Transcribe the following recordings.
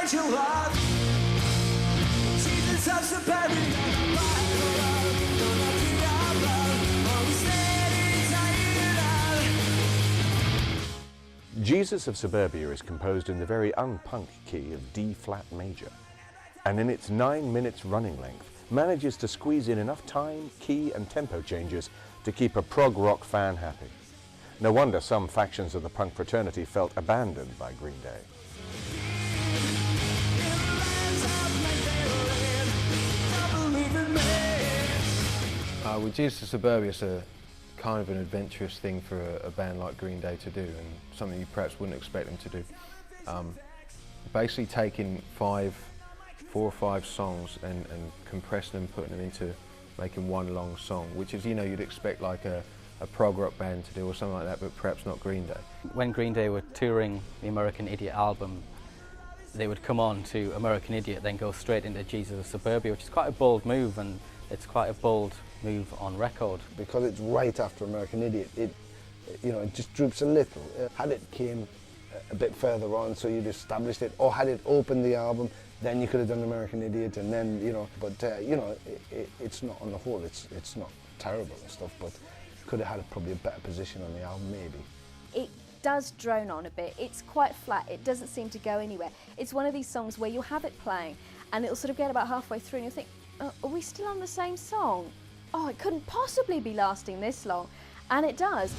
find your love. Jesus of Suburbia, Jesus of Suburbia is composed in the very unpunk key of D-flat major, and in its 9 minutes running length manages to squeeze in enough time, key and tempo changes to keep a prog rock fan happy. No wonder some factions of the punk fraternity felt abandoned by Green Day. With Jesus of Suburbia, it's a kind of an adventurous thing for a band like Green Day to do, and something you perhaps wouldn't expect them to do. Basically taking 4 or 5 songs and compressing them, putting them into making one long song, which is, you know, you'd expect like a prog rock band to do or something like that, but perhaps not Green Day. When Green Day were touring the American Idiot album, they would come on to American Idiot, then go straight into Jesus of Suburbia, which is quite a bold move, and it's quite a bold move on record. Because it's right after American Idiot, it just droops a little. Had it came a bit further on, so you'd established it, or had it opened the album, then you could have done American Idiot, and then, it's not, on the whole, it's not terrible and stuff, but could have had probably a better position on the album, maybe. It does drone on a bit. It's quite flat. It doesn't seem to go anywhere. It's one of these songs where you'll have it playing, and it'll sort of get about halfway through, and you'll think, are we still on the same song? Oh, it couldn't possibly be lasting this long. And it does.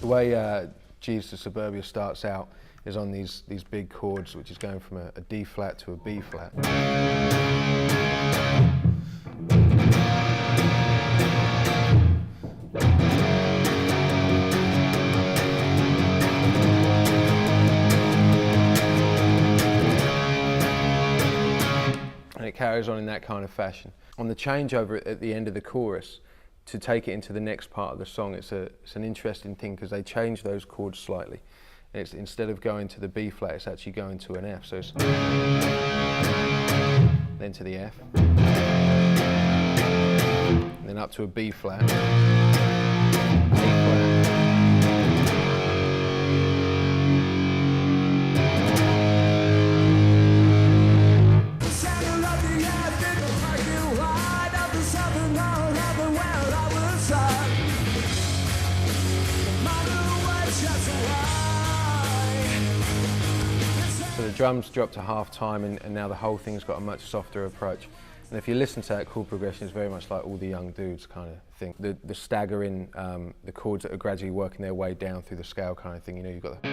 The way Jesus of Suburbia starts out is on these big chords, which is going from a D flat to a B flat. And it carries on in that kind of fashion. On the changeover at the end of the chorus, to take it into the next part of the song, it's an interesting thing because they change those chords slightly. It's, instead of going to the B flat, it's actually going to an F. So it's then to the F, and then up to a B flat, A flat. So the drums drop to half time, and now the whole thing's got a much softer approach. And if you listen to that chord progression, it's very much like All the Young Dudes kind of thing. The staggering, the chords that are gradually working their way down through the scale kind of thing. You know, you've got the...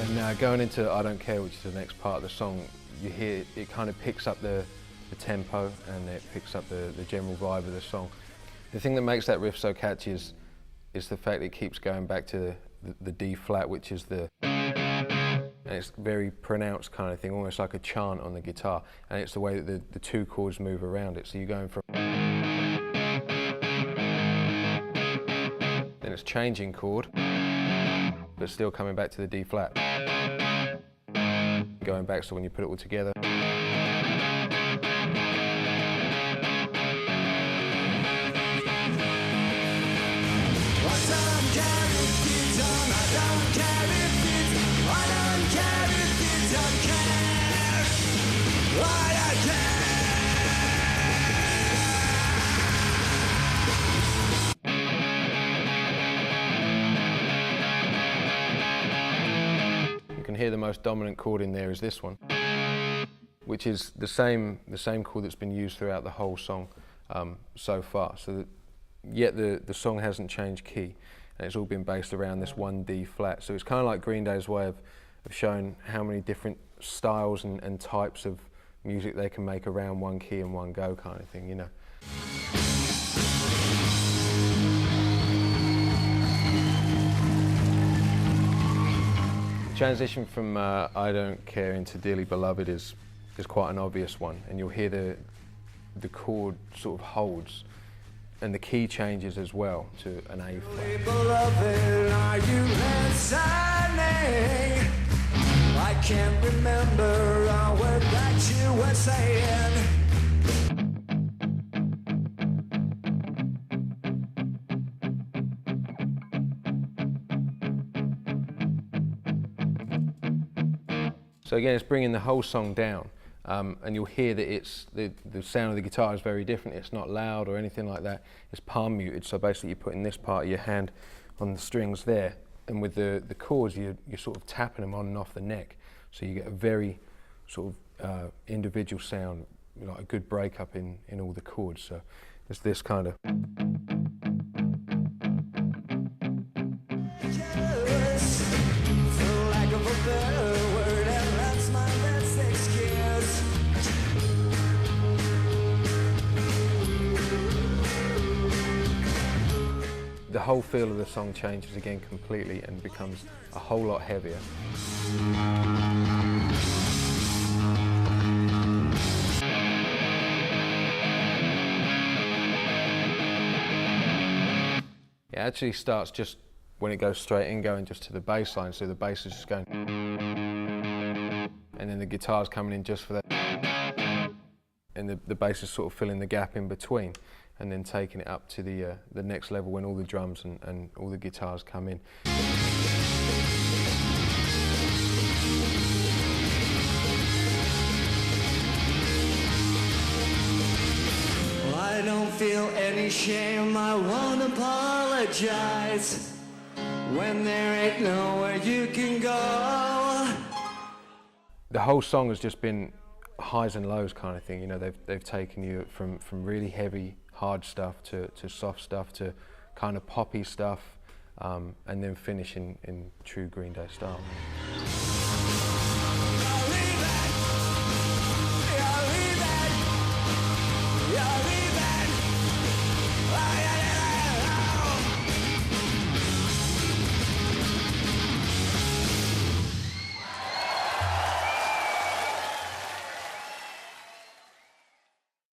And going into I Don't Care, which is the next part of the song, you hear it kind of picks up the tempo, and it picks up the general vibe of the song. The thing that makes that riff so catchy is the fact that it keeps going back to the D flat, which is and it's very pronounced kind of thing, almost like a chant on the guitar, and it's the way that the 2 chords move around it. So you're going from, then it's changing chord, but still coming back to the D flat. Going back, so when you put it all together. You can hear the most dominant chord in there is this one, which is the same chord that's been used throughout the whole song so far. So yet the song hasn't changed key, and it's all been based around this one D flat. So it's kind of like Green Day's way of showing how many different styles and types of music they can make around one key and one go kind of thing, you know. The transition from I Don't Care into Dearly Beloved is quite an obvious one, and you'll hear the chord sort of holds, and the key changes as well to an A flat. Beloved, are you listening? can't remember a word that you were saying. So again, it's bringing the whole song down, and you'll hear that it's the sound of the guitar is very different. It's not loud or anything like that. It's palm muted, so basically you're putting this part of your hand on the strings there, and with the chords you're sort of tapping them on and off the neck, so you get a very sort of individual sound, like a good breakup in all the chords. So it's this kind of. The whole feel of the song changes again completely and becomes a whole lot heavier. It actually starts just when it goes straight in, going just to the bass line, so the bass is just going, and then the guitar's coming in just for that, and the bass is sort of filling the gap in between, and then taking it up to the next level when all the drums and all the guitars come in. I don't feel any shame, I won't apologize when there ain't nowhere you can go. The whole song has just been highs and lows kind of thing. You know, they've taken you from really heavy, hard stuff to soft stuff to kind of poppy stuff, and then finishing in true Green Day style.